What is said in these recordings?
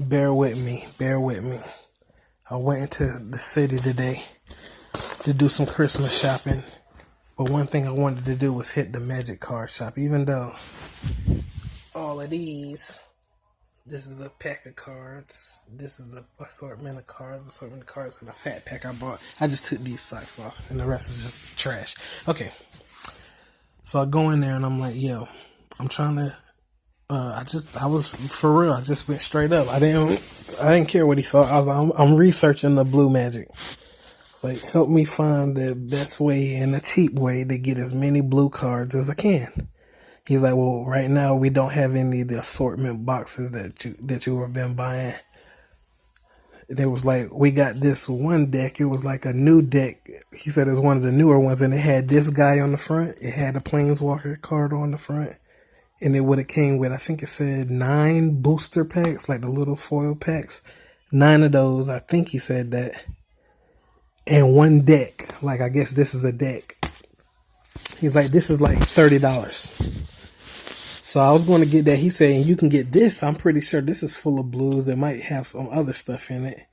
Bear with me. Bear with me. I went into the city today to do some Christmas shopping. But one thing I wanted to do was hit the Magic card shop. Even though all of these, this is a pack of cards. This is a assortment of cards, and a fat pack I bought. I just took these socks off and the rest is just trash. Okay. So I go in there and I'm like, yo, I'm trying to I was for real. I just went straight up. I didn't care what he thought. I'm researching the blue magic. It's like, help me find the best way and the cheap way to get as many blue cards as I can. He's like, well, right now we don't have any of the assortment boxes that you have been buying. There was like, we got this one deck. It was like a new deck. He said it was one of the newer ones, and it had this guy on the front. It had a Planeswalker card on the front. And it would have came with, I think it said 9 booster packs, like the little foil packs. 9 of those, I think he said that. And one deck. Like, I guess this is a deck. He's like, this is like $30. So I was going to get that. He's saying, you can get this. I'm pretty sure this is full of blues. It might have some other stuff in it.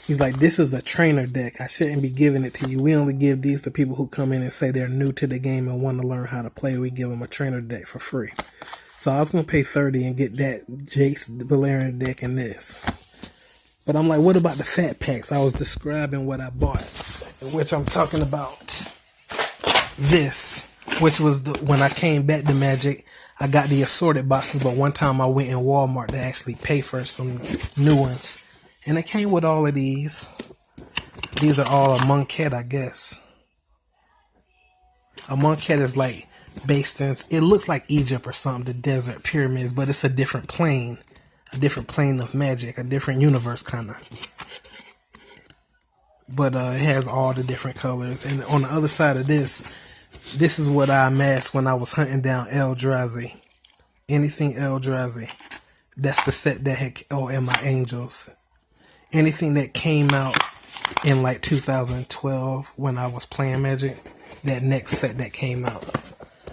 He's like, this is a trainer deck. I shouldn't be giving it to you. We only give these to people who come in and say they're new to the game and want to learn how to play. We give them a trainer deck for free. So I was going to pay $30 and get that Jace Valerian deck and this. But I'm like, what about the fat packs? I was describing what I bought, which I'm talking about this, which was when I came back to Magic, I got the assorted boxes, but one time I went in Walmart to actually pay for some new ones. And it came with all of these. These are all Amonkhet, I guess. Amonkhet is like based in, it looks like Egypt or something, the desert pyramids, but it's a different plane of magic, a different universe kind of. But it has all the different colors. And on the other side of this is what I amassed when I was hunting down Eldrazi. Anything Eldrazi. That's the set that had, and my angels. Anything that came out in like 2012 when I was playing Magic, that next set that came out,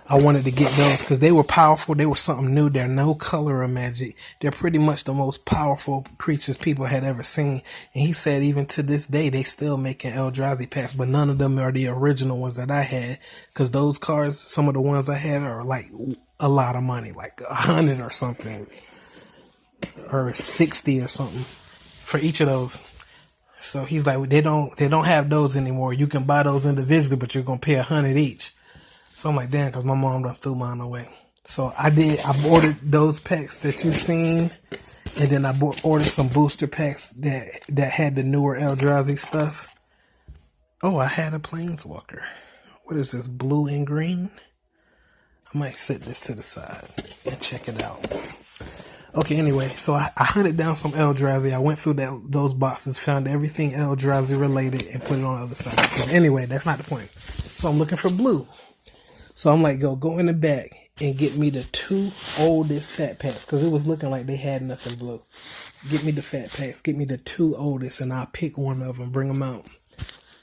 I wanted to get those because they were powerful. They were something new. They're no color of Magic. They're pretty much the most powerful creatures people had ever seen. And he said even to this day, they still making Eldrazi packs, but none of them are the original ones that I had, because those cards, some of the ones I had are like a lot of money, like 100 or something, or 60 or something for each of those. So he's like, they don't have those anymore. You can buy those individually, but you're gonna pay 100 each. So I'm like, damn, because my mom done threw mine away. So I ordered those packs that you've seen, and then I ordered some booster packs that had the newer Eldrazi stuff. Oh, I had a Planeswalker. What is this, blue and green? I might set this to the side and check it out. Okay, anyway, so I hunted down some Eldrazi. I went through those boxes, found everything Eldrazi related, and put it on the other side. So anyway, that's not the point. So I'm looking for blue. So I'm like, go in the back and get me the 2 oldest fat packs, because it was looking like they had nothing blue. Get me the fat packs. Get me the 2 oldest, and I'll pick one of them, bring them out.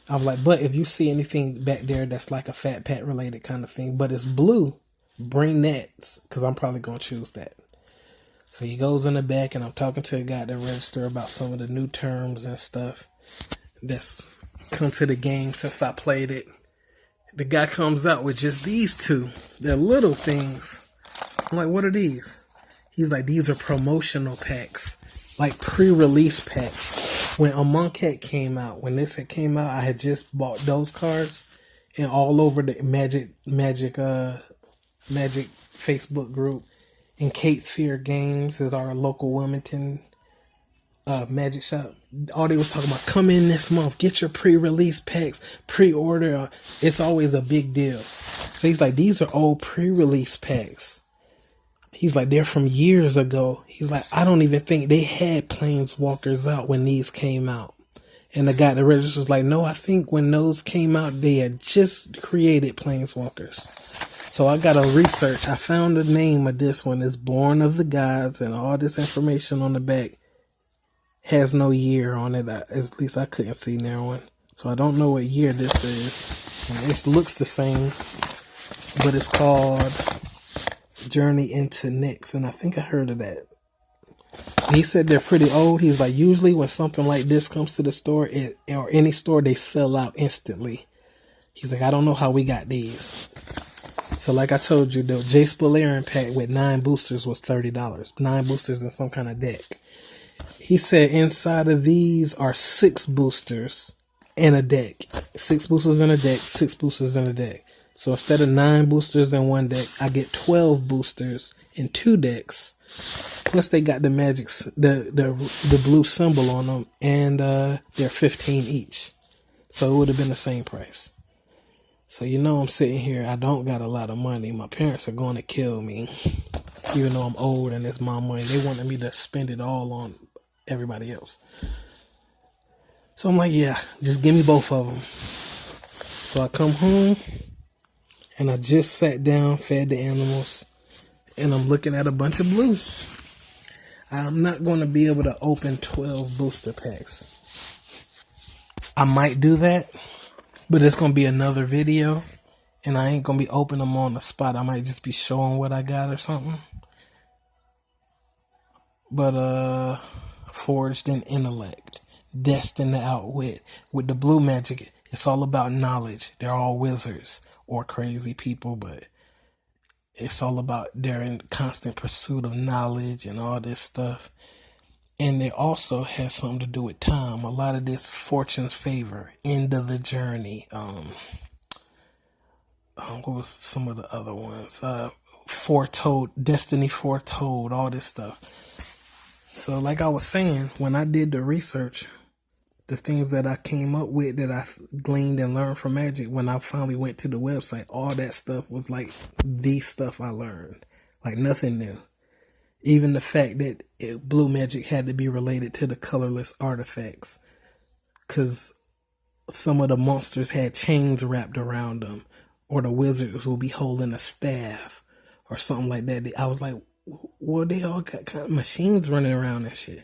I was like, but if you see anything back there that's like a fat pack related kind of thing, but it's blue, bring that, because I'm probably going to choose that. So he goes in the back, and I'm talking to a guy at the register about some of the new terms and stuff that's come to the game since I played it. The guy comes out with just these 2. They're little things. I'm like, what are these? He's like, these are promotional packs, like pre-release packs. When Amonkhet came out, when this had came out, I had just bought those cards, and all over the Magic Facebook group. And Cape Fear Games is our local Wilmington Magic shop. All they was talking about, come in this month, get your pre-release packs, pre-order. It's always a big deal. So he's like, these are old pre-release packs. He's like, they're from years ago. He's like, I don't even think they had Planeswalkers out when these came out. And the guy at the register was like, no, I think when those came out, they had just created Planeswalkers. So I got to research. I found the name of this one. It's Born of the Gods, and all this information on the back has no year on it. At least I couldn't see there one. So I don't know what year this is. And it looks the same, but it's called Journey into Nyx, and I think I heard of that. He said they're pretty old. He's like, usually when something like this comes to the store or any store, they sell out instantly. He's like, I don't know how we got these. So like I told you, the Jace Balerion pack with 9 boosters was $30. 9 boosters in some kind of deck. He said inside of these are 6 boosters in a deck. 6 boosters in a deck, 6 boosters in a deck. So instead of 9 boosters in one deck, I get 12 boosters in 2 decks. Plus they got the magic, the blue symbol on them, and they're 15 each. So it would have been the same price. So you know I'm sitting here, I don't got a lot of money. My parents are going to kill me. Even though I'm old and it's my money. They wanted me to spend it all on everybody else. So I'm like, yeah, just give me both of them. So I come home and I just sat down, fed the animals, and I'm looking at a bunch of blue. I'm not going to be able to open 12 booster packs. I might do that, but it's going to be another video, and I ain't going to be opening them on the spot. I might just be showing what I got or something. But, Forged in Intellect, Destined to Outwit. With the blue magic, it's all about knowledge. They're all wizards or crazy people, but it's all about they're in constant pursuit of knowledge and all this stuff. And it also has something to do with time. A lot of this Fortune's Favor, End of the Journey. What was some of the other ones? Foretold, Destiny Foretold, all this stuff. So like I was saying, when I did the research, the things that I came up with that I gleaned and learned from Magic, when I finally went to the website, all that stuff was like the stuff I learned. Like nothing new. Even the fact that blue magic had to be related to the colorless artifacts. Because some of the monsters had chains wrapped around them. Or the wizards will be holding a staff. Or something like that. I was like, well, they all got kind of machines running around and shit.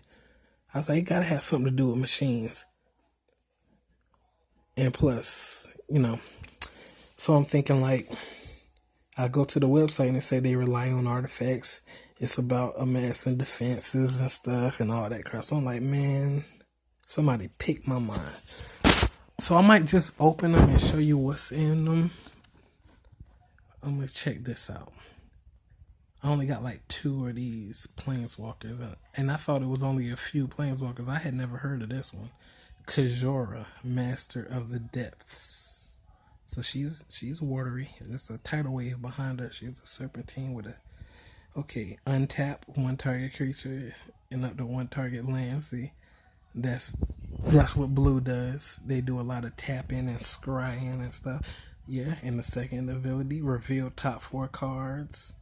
I was like, it gotta have something to do with machines. And plus, you know. So I'm thinking like, I go to the website and they say they rely on artifacts. It's about amassing defenses and stuff and all that crap. So I'm like, man, somebody pick my mind. So I might just open them and show you what's in them. I'm going to check this out. I only got like 2 of these planeswalkers. And I thought it was only a few planeswalkers. I had never heard of this one. Kajora, Master of the Depths. So she's watery. There's a tidal wave behind her. She's a serpentine with a... Okay, untap 1 target creature and up to 1 target land. See, that's what blue does. They do a lot of tapping and scrying and stuff. Yeah, and the second ability, reveal top 4 cards.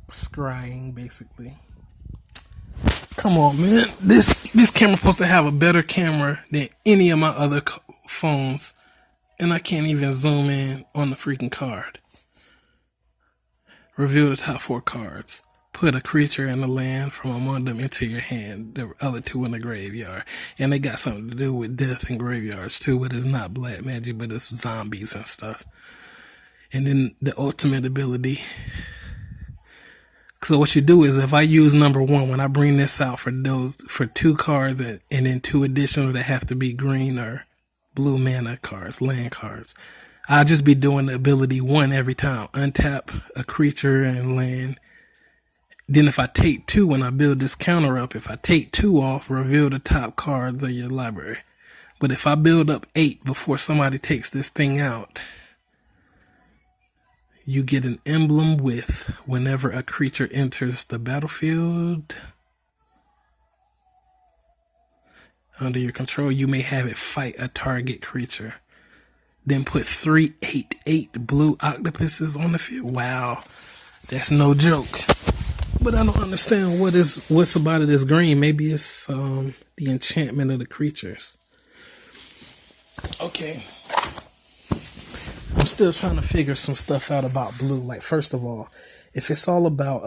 Scrying, basically. Come on, man. This camera's supposed to have a better camera than any of my other phones, and I can't even zoom in on the freaking card. Reveal the top 4 cards. Put a creature in the land from among them into your hand. The other 2 in the graveyard. And they got something to do with death and graveyards too, but it's not black magic, but it's zombies and stuff. And then the ultimate ability. So what you do is if I use number 1, when I bring this out for 2 cards and then 2 additional that have to be green or blue mana cards, land cards. I'll just be doing the ability 1 every time. Untap a creature and land. Then if I take 2 when I build this counter up, if I take 2 off, reveal the top cards of your library. But if I build up 8 before somebody takes this thing out, you get an emblem with whenever a creature enters the battlefield under your control, you may have it fight a target creature. Then put 3 8/8 blue octopuses on the field. Wow, that's no joke. But I don't understand what's about it is green. Maybe it's the enchantment of the creatures. Okay. I'm still trying to figure some stuff out about blue. Like, first of all, if it's all about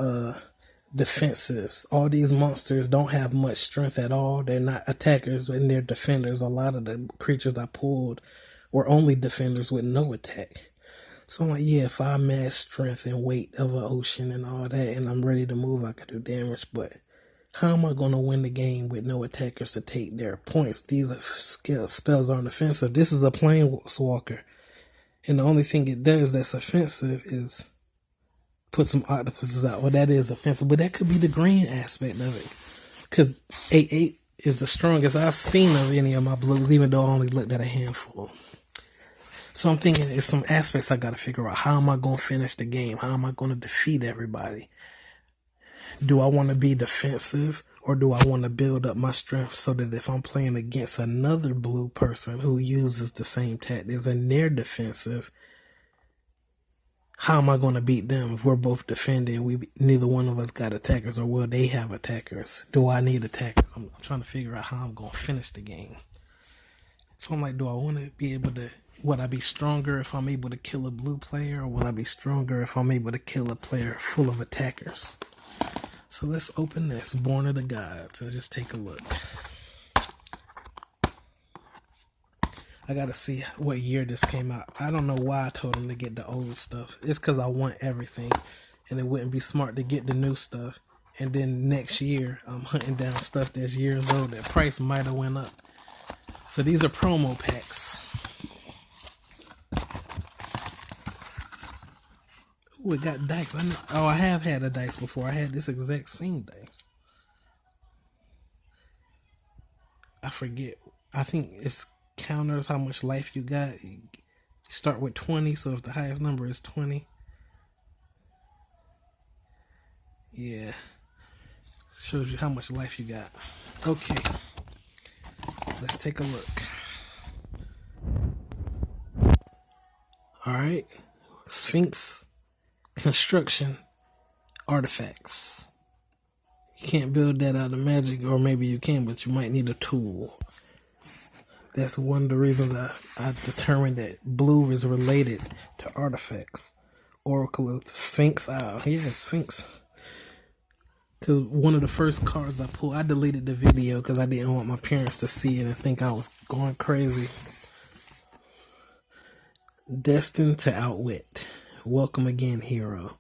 defensives, all these monsters don't have much strength at all. They're not attackers and they're defenders. A lot of the creatures I pulled were only defenders with no attack. So I'm like, yeah, if I mass strength and weight of an ocean and all that, and I'm ready to move, I can do damage. But how am I going to win the game with no attackers to take their points? These are spells aren't offensive. This is a planeswalker, and the only thing it does that's offensive is put some octopuses out. Well, that is offensive, but that could be the green aspect of it, because 8/8 is the strongest I've seen of any of my blues, even though I only looked at a handful. So I'm thinking there's some aspects I got to figure out. How am I going to finish the game? How am I going to defeat everybody? Do I want to be defensive, or do I want to build up my strength so that if I'm playing against another blue person who uses the same tactics and they're defensive, how am I going to beat them if we're both defending? Neither one of us got attackers, or will they have attackers? Do I need attackers? I'm trying to figure out how I'm going to finish the game. So I'm like, do I want to be able to, would I be stronger if I'm able to kill a blue player, or will I be stronger if I'm able to kill a player full of attackers? So let's open this, Born of the Gods, and just take a look. I gotta see what year this came out. I don't know why I told him to get the old stuff. It's because I want everything, and it wouldn't be smart to get the new stuff. And then next year, I'm hunting down stuff that's years old. That price might have went up. So these are promo packs. Ooh, it got dice. I have had a dice before. I had this exact same dice. I forget. I think it's counters how much life you got. You start with 20, so if the highest number is 20. Yeah. Shows you how much life you got. Okay. Let's take a look. Alright. Sphinx construction artifacts. You can't build that out of magic, or maybe you can, but you might need a tool. That's one of the reasons I determined that blue is related to artifacts. Oracle of the Sphinx Isle. Yeah, Sphinx. Because one of the first cards I pulled, I deleted the video because I didn't want my parents to see it and think I was going crazy. Destined to outwit. Welcome again, hero.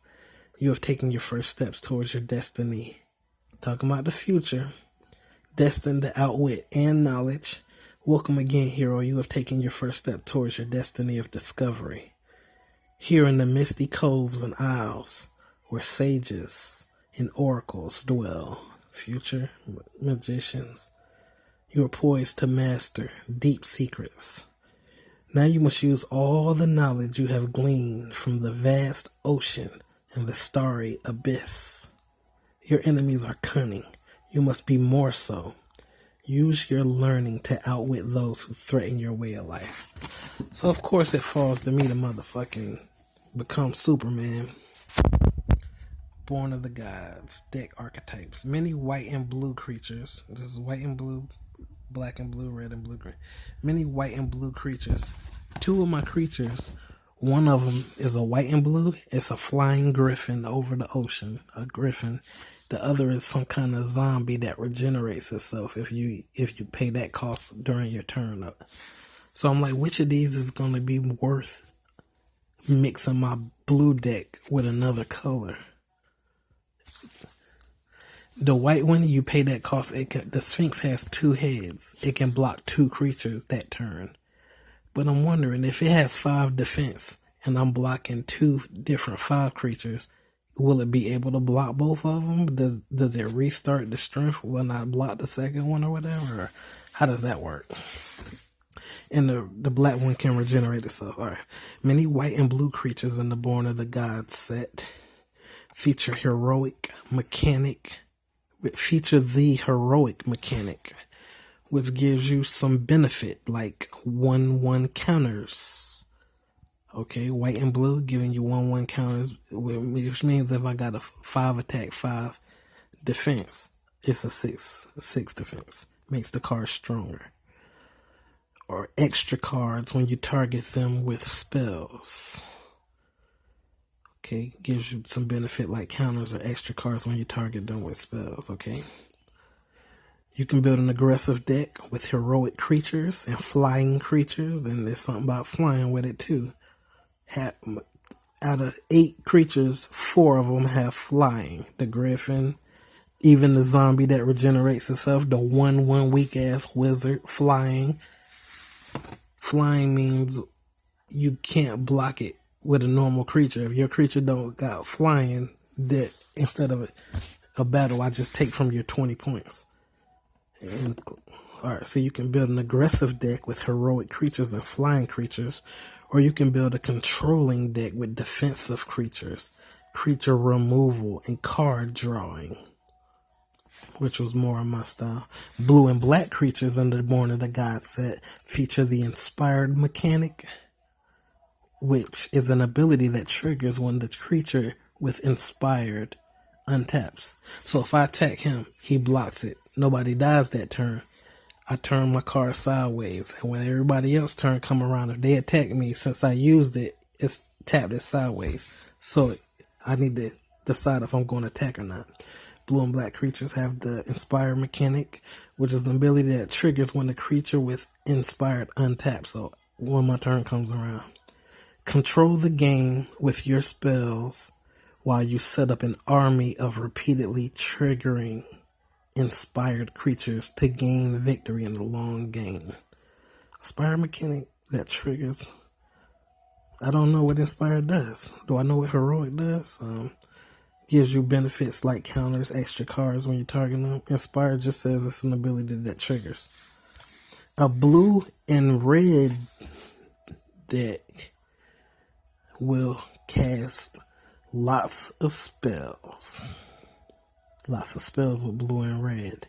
You have taken your first steps towards your destiny. Talking about the future. Destined to outwit and knowledge. Welcome again, hero. You have taken your first step towards your destiny of discovery. Here in the misty coves and isles, where sages and oracles dwell, future magicians, you are poised to master deep secrets. Now you must use all the knowledge you have gleaned from the vast ocean and the starry abyss. Your enemies are cunning. You must be more so. Use your learning to outwit those who threaten your way of life. So of course it falls to me to motherfucking become Superman. Born of the Gods. Deck archetypes. Many white and blue creatures. This is white and blue, black and blue, red and blue, green. Many white and blue creatures. Two of my creatures, one of them is a white and blue. It's a flying griffin over the ocean. A griffin. The other is some kind of zombie that regenerates itself if you pay that cost during your turn up. So I'm like, which of these is going to be worth mixing my blue deck with another color? The white one, you pay that cost. The Sphinx has 2 heads. It can block 2 creatures that turn. But I'm wondering if it has 5 defense and I'm blocking 2 different 5 creatures, will it be able to block both of them? Does it restart the strength when I block the second one or whatever? Or how does that work? And the black one can regenerate itself. All right. Many white and blue creatures in the Born of the Gods set feature the heroic mechanic, which gives you some benefit like 1/1 counters. Okay, white and blue giving you 1/1 counters, which means if I got a 5 attack, 5 defense, it's a 6 defense. Makes the card stronger. Or extra cards when you target them with spells. Okay, gives you some benefit like counters or extra cards when you target them with spells, okay? You can build an aggressive deck with heroic creatures and flying creatures, and there's something about flying with it too. Out of 8 creatures, 4 of them have flying. The griffin, even the zombie that regenerates itself, the one weak ass wizard, flying. Flying means you can't block it with a normal creature. If your creature don't got flying, that instead of a battle, I just take from your 20 points. And alright, so you can build an aggressive deck with heroic creatures and flying creatures, or you can build a controlling deck with defensive creatures, creature removal, and card drawing, which was more of my style. Blue and black creatures under the Born of the Gods set feature the Inspired mechanic, which is an ability that triggers when the creature with Inspired untaps. So if I attack him, he blocks it. Nobody dies that turn. I turn my card sideways, and when everybody else turn come around, if they attack me, since I used it, it's tapped it sideways. So I need to decide if I'm going to attack or not. Blue and black creatures have the Inspired mechanic, which is an ability that triggers when the creature with Inspired untaps. So when my turn comes around, control the game with your spells while you set up an army of repeatedly triggering Inspired creatures to gain victory in the long game. Inspired mechanic that triggers. I don't know what Inspired does. Do I know what Heroic does? Gives you benefits like counters, extra cards when you target them. Inspired just says it's an ability that triggers. A blue and red deck will cast lots of spells. Lots of spells with blue and red.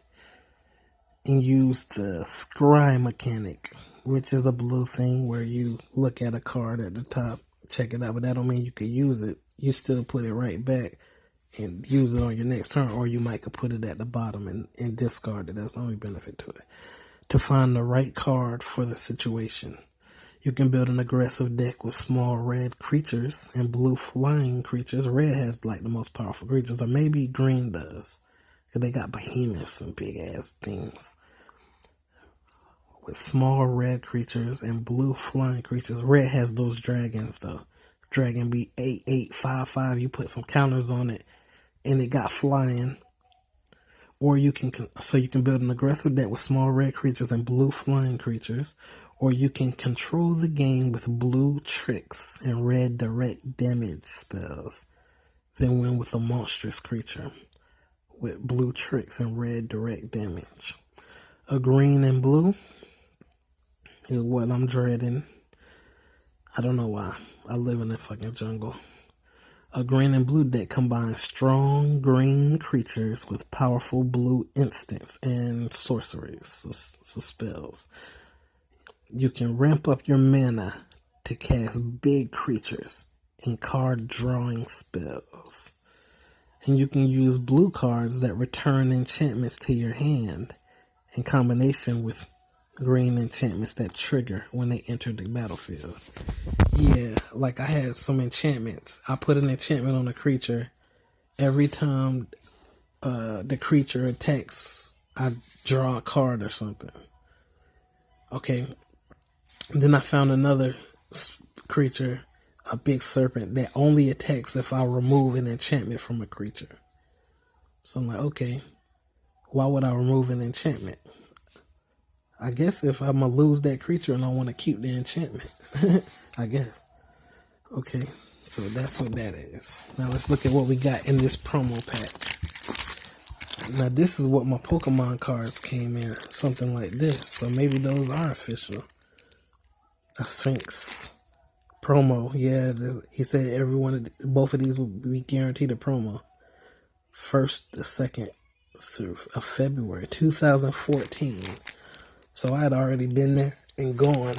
And use the scry mechanic, which is a blue thing where you look at a card at the top, check it out, but that don't mean you can use it. You still put it right back and use it on your next turn, or you might could put it at the bottom and discard it. That's the only benefit to it. To find the right card for the situation. You can build an aggressive deck with small red creatures and blue flying creatures. Red has like the most powerful creatures, or maybe green does, because they got behemoths and big ass things. With small red creatures and blue flying creatures. Red has those dragons though. Dragon be 8/8/5/5. You put some counters on it, and it got flying. Or you can build an aggressive deck with small red creatures and blue flying creatures. Or you can control the game with blue tricks and red direct damage spells. Then win with a monstrous creature with blue tricks and red direct damage. A green and blue is what I'm dreading. I don't know why. I live in the fucking jungle. A green and blue deck combines strong green creatures with powerful blue instants and sorceries, so spells. You can ramp up your mana to cast big creatures and card drawing spells. And you can use blue cards that return enchantments to your hand in combination with green enchantments that trigger when they enter the battlefield. Yeah, like I had some enchantments. I put an enchantment on a creature. Every time the creature attacks, I draw a card or something. Okay. Then I found another creature, a big serpent, that only attacks if I remove an enchantment from a creature. So I'm like, okay, why would I remove an enchantment? I guess if I'm going to lose that creature and I want to keep the enchantment. I guess. Okay, so that's what that is. Now let's look at what we got in this promo pack. Now this is what my Pokemon cards came in. Something like this. So maybe those are official. A Sphinx promo. Yeah, he said both of these will be guaranteed a promo. 1st to 2nd of February 2014. So I had already been there and gone.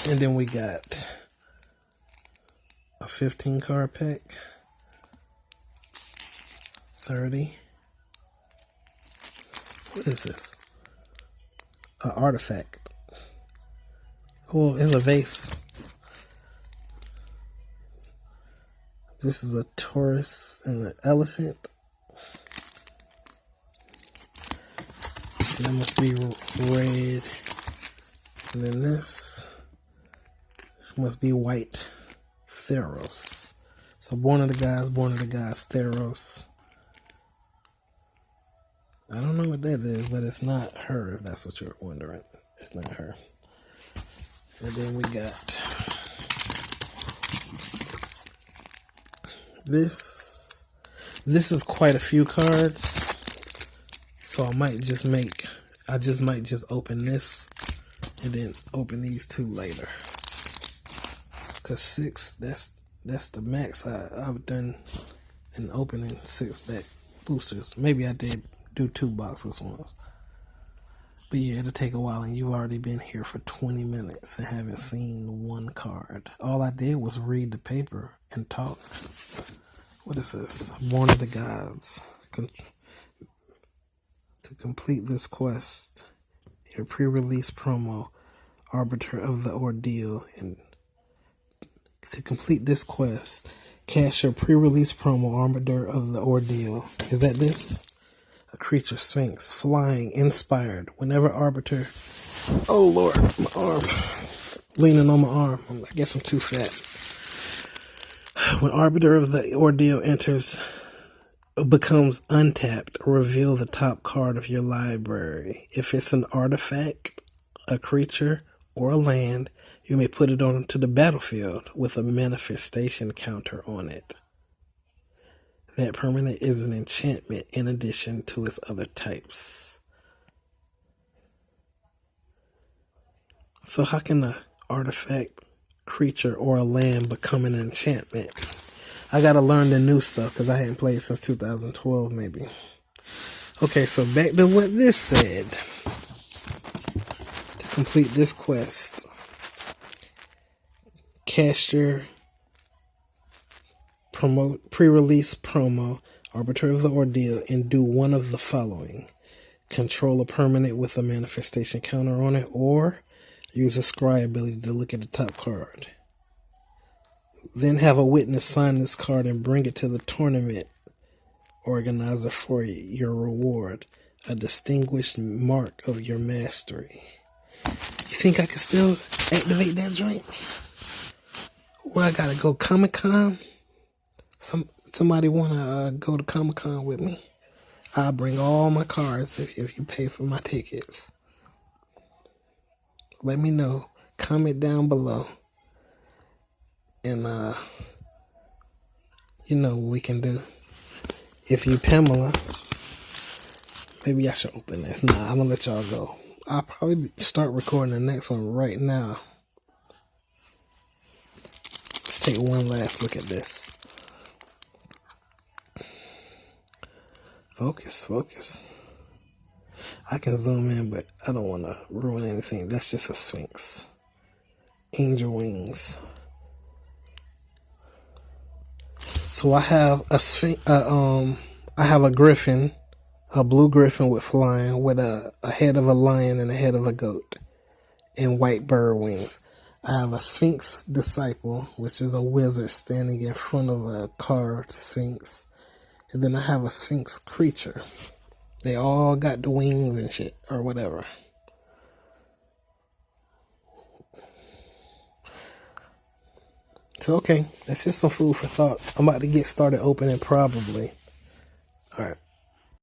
And then we got a 15 card pack. 30. What is this? An artifact. Oh, it's a vase. This is a Taurus and an elephant. That must be red. And then this. Must be white Theros. So Born of the Gods, Theros. I don't know what that is, but it's not her, if that's what you're wondering. It's not her. And then we got this. This is quite a few cards. So I might just open this and then open these two later. Cause 6, that's the max I've done in opening 6 back boosters. Maybe I did do 2 boxes once. But yeah, it'll take a while, and you've already been here for 20 minutes and haven't seen one card. All I did was read the paper and talk. What is this? Born of the Gods. To complete this quest, your pre-release promo, Arbiter of the Ordeal, and to complete this quest, cast your pre-release promo, Arbiter of the Ordeal. Is that this? A creature, Sphinx, flying, inspired. Whenever Arbiter... Oh, Lord, my arm. Leaning on my arm. I guess I'm too fat. When Arbiter of the Ordeal becomes untapped, reveal the top card of your library. If it's an artifact, a creature, or a land, you may put it onto the battlefield with a manifestation counter on it. That permanent is an enchantment in addition to its other types. So how can an artifact, creature, or a land become an enchantment? I gotta learn the new stuff because I hadn't played since 2012 maybe. Okay, so back to what this said. To complete this quest, cast your pre-release promo, Arbiter of the Ordeal, and do one of the following. Control a permanent with a manifestation counter on it, or use a scry ability to look at the top card. Then have a witness sign this card and bring it to the tournament organizer for your reward, a distinguished mark of your mastery. You think I can still activate that joint? Or I gotta go Comic-Con? Somebody wanna go to Comic-Con with me? I'll bring all my cards if you pay for my tickets. Let me know. Comment down below. And you know what we can do. If you Pamela, maybe I should open this. Nah, I'm gonna let y'all go. I'll probably start recording the next one right now. Let's take one last look at this. Focus. I can zoom in, but I don't want to ruin anything. That's just a Sphinx. Angel wings. So I have a Sphinx. I have a griffin, a blue griffin with flying, with a head of a lion and a head of a goat, and white bird wings. I have a Sphinx disciple, which is a wizard standing in front of a carved Sphinx. And then I have a Sphinx creature. They all got the wings and shit, or whatever. So, okay, that's just some food for thought. I'm about to get started opening probably. Alright.